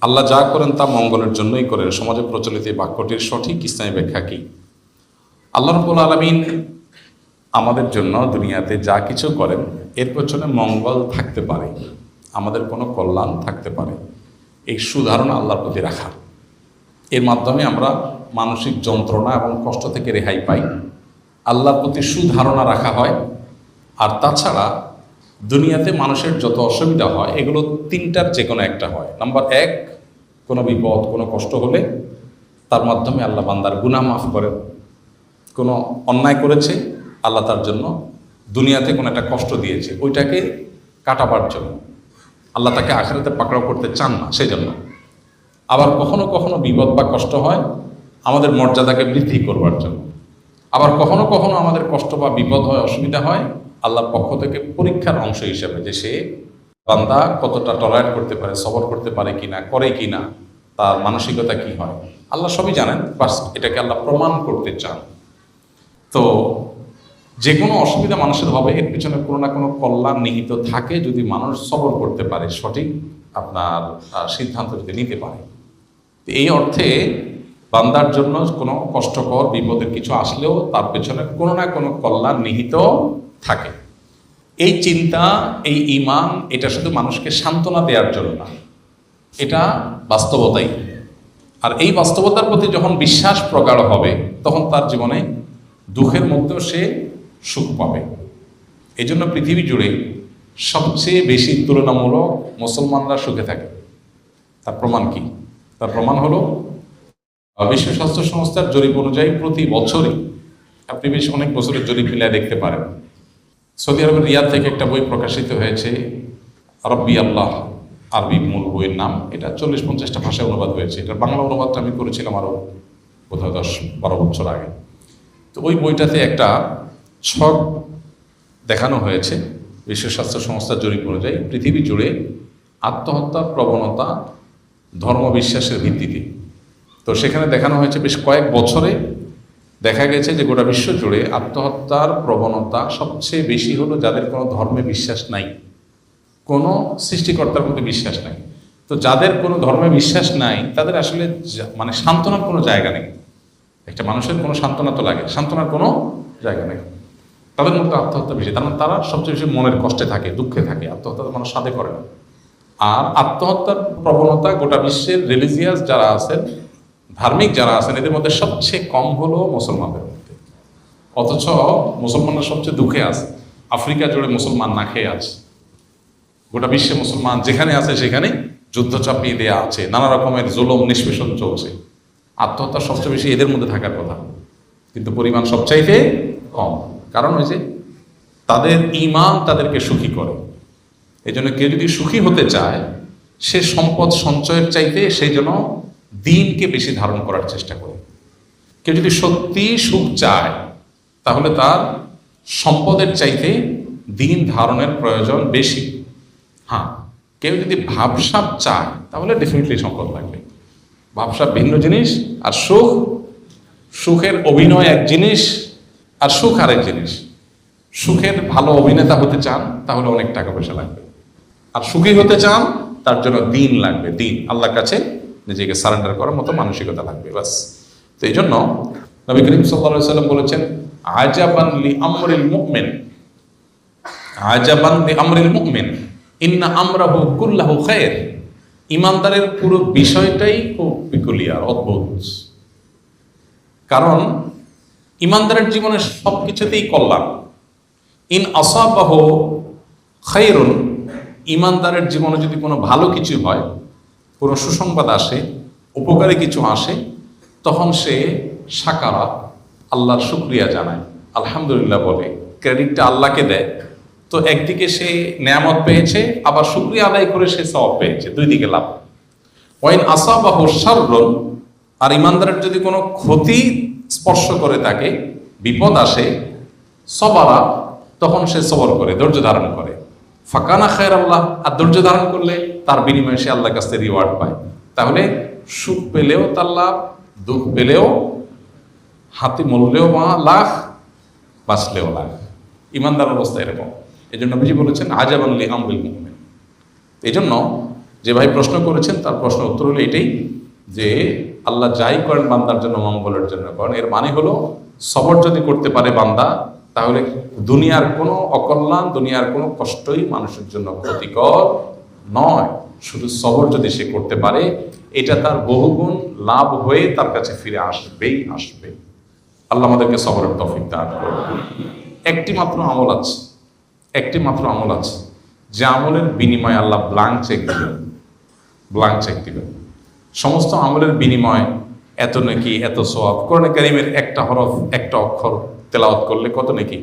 আল্লাহ যা করেন তা মঙ্গলের জন্যই করেন। সমাজে প্রচলিত এই বাক্যটির সঠিক ইসলামী ব্যাখ্যা কি? আল্লাহ রাব্বুল আলামিন আমাদের জন্য দুনিয়াতে যা কিছু করেন এর পেছনে মঙ্গল থাকতে পারে, আমাদের কোনো কল্যাণ থাকতে পারে, এই সুধারণা আল্লাহর প্রতি রাখা। এর মাধ্যমে আমরা মানসিক যন্ত্রণা এবং কষ্ট থেকে রেহাই পাই, আল্লাহর প্রতি সুধারণা রাখা হয়। আর তাছাড়া দুনিয়াতে মানুষের যত অসুবিধা হয় এগুলো তিনটার যে কোনো একটা হয়। নাম্বার এক, কোনো বিপদ কোনো কষ্ট হলে তার মাধ্যমে আল্লাহ বান্দার গুনাহ মাফ করেন। কোনো অন্যায় করেছে, আল্লাহ তার জন্য দুনিয়াতে কোনো একটা কষ্ট দিয়েছে, ওইটাকে কাটাবার জন্য। আল্লাহ তাকে আখিরাতে পাকড়াও করতে চান না, সেই জন্য। আবার কখনো কখনো বিপদ বা কষ্ট হয় আমাদের মর্যাদাকে বৃদ্ধি করবার জন্য। আবার কখনো কখনো আমাদের কষ্ট বা বিপদ হয়, অসুবিধা হয় আল্লাহর পক্ষ থেকে পরীক্ষার অংশ হিসেবে, যে সে বান্দা কতটা টলারেট করতে পারে, সবর করতে পারে কিনা, করে কিনা, তার মানসিকতা কি হয় আল্লাহ সবই জানেন। বাস এটাকে আল্লাহ প্রমাণ করতে চান। তো যে কোনো অসুবিধা মানুষের হবে, এর পিছনে কোনো না কোনো কল্যাণ নিহিত থাকে যদি মানুষ সবর করতে পারে, সঠিক আপনার সিদ্ধান্ত যদি নিতে পারে। এই অর্থে বান্দার জন্য কোনো কষ্টকর বিপদের কিছু আসলেও তার পেছনে কোনো না কোনো কল্যাণ নিহিত থাকে। এই চিন্তা, এই ঈমান, এটা শুধু মানুষকে সান্ত্বনা দেওয়ার জন্য না, এটা বাস্তবতাই। আর এই বাস্তবতার প্রতি যখন বিশ্বাস প্রগাঢ় হবে তখন তার জীবনে দুঃখের মধ্যেও সে সুখ পাবে। এই জন্য পৃথিবী জুড়ে সবচেয়ে বেশি তুলনামূলক মুসলমানরা সুখে থাকে। তার প্রমাণ কি? তার প্রমাণ হলো বিশ্ব স্বাস্থ্য সংস্থার জরিপ অনুযায়ী প্রতি বছরে, আপনি বেশ অনেক বছরের জরিপ মিলিয়ে দেখতে পারেন, সৌদি আরবের রিয়াদ থেকে একটা বই প্রকাশিত হয়েছে, রব্বি আল্লাহ, আরবি মূল বইয়ের নাম। এটা 40-50টা ভাষায় অনুবাদ হয়েছে। এটার বাংলা অনুবাদটা আমি করেছিলাম আরও বোধহয় 10-12 বছর আগে। তো ওই বইটাতে একটা ছক দেখানো হয়েছে বিশ্ব স্বাস্থ্য সংস্থার জরিপ অনুযায়ী পৃথিবী জুড়ে আত্মহত্যার প্রবণতা ধর্মবিশ্বাসের ভিত্তিতে। তো সেখানে দেখানো হয়েছে বেশ কয়েক বছরে দেখা গেছে যে গোটা বিশ্ব জুড়ে আত্মহত্যার প্রবণতা সবচেয়ে বেশি হলো যাদের কোনো ধর্মে বিশ্বাস নাই, কোনো সৃষ্টিকর্তার প্রতি বিশ্বাস নাই। তো যাদের কোনো ধর্মে বিশ্বাস নাই তাদের আসলে মানে সান্ত্বনার কোনো জায়গা নেই। একটা মানুষের কোনো সান্ত্বনা তো লাগে, সান্ত্বনার কোনো জায়গা নেই, তাদের মধ্যে আত্মহত্যা বেশি। কারণ তারা সবচেয়ে বেশি মনের কষ্টে থাকে, দুঃখে থাকে। আত্মহত্যা মানুষ সাধে করে না। আর আত্মহত্যার প্রবণতা গোটা বিশ্বের রিলিজিয়াস যারা আছেন, ধার্মিক যারা আছেন, এদের মধ্যে সবচেয়ে কম হলো মুসলমানদের মধ্যে। অথচ মুসলমানরা সবচেয়ে দুঃখে আছে। আফ্রিকা জুড়ে মুসলমান না খেয়ে আছে, গোটা বিশ্বে মুসলমান যেখানে আছে সেখানে যুদ্ধ চাপিয়ে দেওয়া আছে, নানা রকমের জুলুম নিষ্পেষণ চলছে। আত্মহত্যা সবচেয়ে বেশি এদের মধ্যে থাকার কথা, কিন্তু পরিমাণ সবচাইতে কম। কারণ ওই যে তাদের ঈমান তাদেরকে সুখী করে। এই জন্য কেউ যদি সুখী হতে চায় সে সম্পদ সঞ্চয়ের চাইতে সেই জন্য দিনকে বেশি ধারণ করার চেষ্টা করে। কেউ যদি সত্যি সুখ চায় তাহলে তার সম্পদের চাইতে দিন ধারণের প্রয়োজন বেশি। হ্যাঁ, কেউ যদি ভাবসাব চায় তাহলে ডেফিনেটলি সম্পদ লাগবে। ভাবসাব ভিন্ন জিনিস, আর সুখের অভিনয় এক জিনিস, আর সুখ আরেক জিনিস। সুখের ভালো অভিনেতা হতে চান তাহলে অনেক টাকা পয়সা লাগবে, আর সুখী হতে চান তার জন্য দিন লাগবে। দিন, আল্লাহর কাছে নিজেকে সারেন্ডার করার মতো মানসিকতা লাগবে, বাস। তো এই জন্য নবী করিম সাল্লাল্লাহু আলাইহি ওয়াসাল্লাম বলেছেন, আজাবান লি আমরিল মুমিন, আজাবান লি আমরিল মুমিন ইন্না আমরাহু কুল্লাহু খায়র। ঈমানদারের পুরো বিষয়টাই খুব পিকুলিয়ার, অদ্ভুত। কারণ ঈমানদারের জীবনে সব কিছুতেই কল্যাণ। ইন আসাবাহু খায়রুন, ঈমানদারের জীবনে যদি কোনো ভালো কিছু হয়, কোনো সুসংবাদ আসে, উপকারী কিছু আসে, তখন সে শাকারা, আল্লাহর শুকরিয়া জানায়, আলহামদুলিল্লাহ বলে, ক্রেডিটটা আল্লাহকে দেয়। তো একদিকে সে নেয়ামত পেয়েছে, আবার শুকরিয়া আদায় করে সে সওয়াব পেয়েছে, দুই দিকে লাভ। ওয়াইন আসাবাহু শাররুন, আর ঈমানদারের যদি কোনো ক্ষতি স্পর্শ করে তাকে, বিপদ আসে, সবারা, তখন সে সবর করে, ধৈর্য ধারণ করে। ফাকানা খায়র আল্লাহ, আর ধৈর্য ধারণ করলে তার বিনিময়ে সে আল্লাহর কাছ থেকে রিওয়ার্ড পায়। তাহলে সুখ পেলেও তার লাভ, দুঃখ পেলেও হাতে মরলেও লাখ, বাঁচলেও লাখ। ঈমানদার অবস্থা এরকম। এই জন্য নবীজি বলেছেন আজাবান লি আমরিল মুমিন। এই জন্য যে ভাই প্রশ্ন করেছেন তার প্রশ্ন উত্তর হলো এটাই যে আল্লাহ যাই করেন বান্দার জন্য মঙ্গলের জন্য করেন। এর মানে হলো সবর যদি করতে পারে বান্দা, তাহলে দুনিয়ার কোনো অকল্যাণ, দুনিয়ার কোনো কষ্টই মানুষের জন্য ক্ষতিকর নয়। শুধু সবর যদি সে করতে পারে, এটা তার বহুগুণ লাভ হয়ে তার কাছে ফিরে আসবেই আসবে। আল্লাহ আমাদেরকে সবরের তৌফিক দান করুন। একটি মাত্র আমল আছে, একটি মাত্র আমল আছে, যে আমলের বিনিময়ে আল্লাহ ব্ল্যাঙ্ক চেক দিবেন, ব্ল্যাঙ্ক চেক দিবেন। সমস্ত আমলের বিনিময় এত নেকি, এত সওয়াব। কোরআনে কারীমের একটা হরফ, একটা অক্ষর তেলাওয়াত করলে কত নেকি?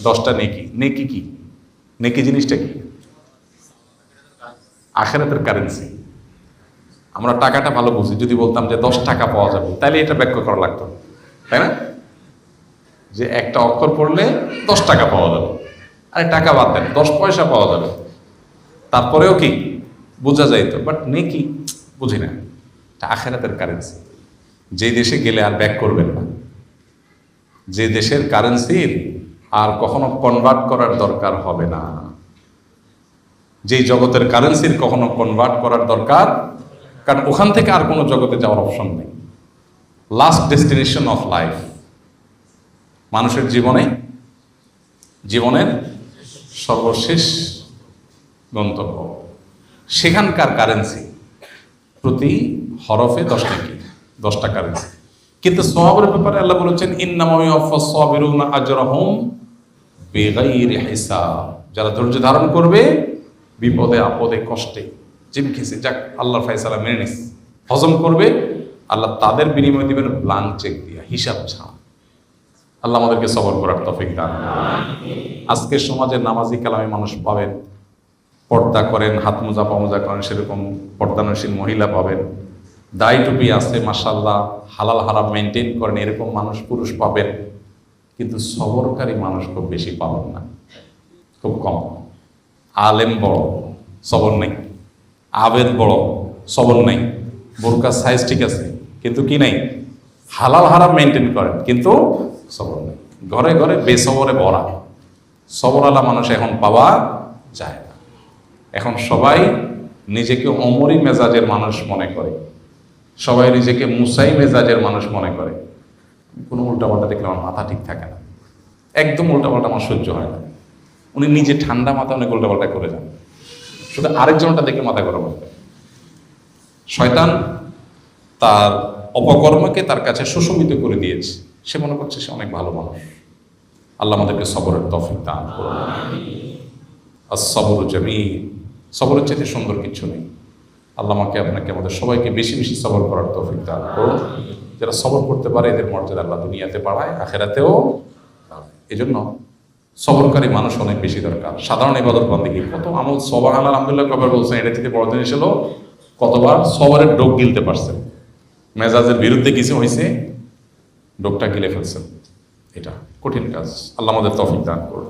10টা নেকি। নেকি কি? নেকি জিনিসটা কি? আখিরাতের কারেন্সি। আমরা টাকাটা ভালো বুঝি, যদি বলতাম যে 10 টাকা পাওয়া যাবে, তাহলে এটা ব্যাখ্যা করা লাগতো, তাই না? যে একটা অক্ষর পড়লে 10 টাকা পাওয়া যাবে। আরে টাকা বাদ দেন, 10 পয়সা পাওয়া যাবে, তারপরেও কি বোঝা যাইতো। বাট নেকি বুঝি না, এটা আখিরাতের কারেন্সি। যে দেশে গেলে আর ব্যাক করবেন না, যে দেশের কারেন্সির আর কখনো কনভার্ট করার দরকার হবে না, যেই জগতের কারেন্সির কখনো কনভার্ট করার দরকার, কারণ ওখান থেকে আর কোনো জগতে যাওয়ার অপশন নেই। লাস্ট ডেস্টিনেশন অফ লাইফ, মানুষের জীবনের সর্বশেষ গন্তব্য, সেখানকার কারেন্সি প্রতি হরফে 10 টাকা, 10টা কারেন্সি। কিন্তু সওয়াবের ব্যাপারে আল্লাহ বলেছেন ইন্নামা ইউওয়াফাস সাবিরুনা আজরাহুম বিগাইরি হিসাব। যারা ধৈর্য ধারণ করবে বিপদে আপদে কষ্টে জিমখেসে, যাক আল্লাহর ফয়সালা মেনে নিস, হজম করবে, আল্লাহ তাদের বিনিময় দিবেন ব্ল্যাঙ্ক চেক দিয়া, হিসাব ছাড়া। আল্লাহ আমাদেরকে সবর করার তৌফিক দান করুন। আজকের সমাজে নামাজি কালামী মানুষ পাবেন, পর্দা করেন, হাত মোজা পা মোজা করেন, সেরকম পর্দানশীল মহিলা পাবেন, দাড়ি টুপি আছে মাশাআল্লাহ, হালাল হারাম মেনটেন করেন, এরকম মানুষ পুরুষ পাবেন। কিন্তু সবরকারী মানুষ খুব বেশি পাবেন না, খুব কম। আলেম বড়, সবর নেই। আবেদ বড়, সবর নেই। বোরকার সাইজ ঠিক আছে, কিন্তু কি নেই? হালাল হারাম মেনটেন করেন, কিন্তু সবর নেই। ঘরে ঘরে বেসবরে ভরা। সবরওয়ালা মানুষ এখন পাওয়া যায় না। এখন সবাই নিজেকে অমরি মেজাজের মানুষ মনে করে, সবাই নিজেকে মুসাই মেজাজের মানুষ মনে করে। কোনো উল্টাপাল্টা দেখলে আমার মাথা ঠিক থাকে না, একদম উল্টাপাল্টা আমার সহ্য হয় না। উনি নিজে ঠান্ডা মাথা অনেক উল্টাপাল্টা করে যান, শুধু আরেকজনটা দেখে মাথা গরম হয়। শয়তান তার অপকর্মকে তার কাছে সুশোভিত করে দিয়েছে, সে মনে করছে সে অনেক ভালো মানুষ। আল্লাহ আমাদেরকে সবরের তৌফিক দান করুন। আস-সবরু জামিল, সবরের চাইতে সুন্দর কিছু নেই। আল্লাহ আমাকে আপনাকে আমাদের সবাইকে বেশি বেশি সবর করার তৌফিক দান করুন। যারা সবর করতে পারে এদের মর্যাদা আল্লাহ দুনিয়াতে বাড়ায়, আখিরাতেও। এজন্য সবরকারী মানুষ অনেক বেশি দরকার। সাধারণ ইবাদত বান্দেগী কত আমল, সুবহানাল্লাহ আলহামদুলিল্লাহ কবার বলছেন, এটা থেকে বড় জিনিস হলো কতবার সবরের ডোক গিলতে পারছেন। মেজাজের বিরুদ্ধে কিছু হয়েছে, ডোকটা গিলে ফেলছেন, এটা কঠিন কাজ। আল্লাহ আমাদের তৌফিক দান করুন।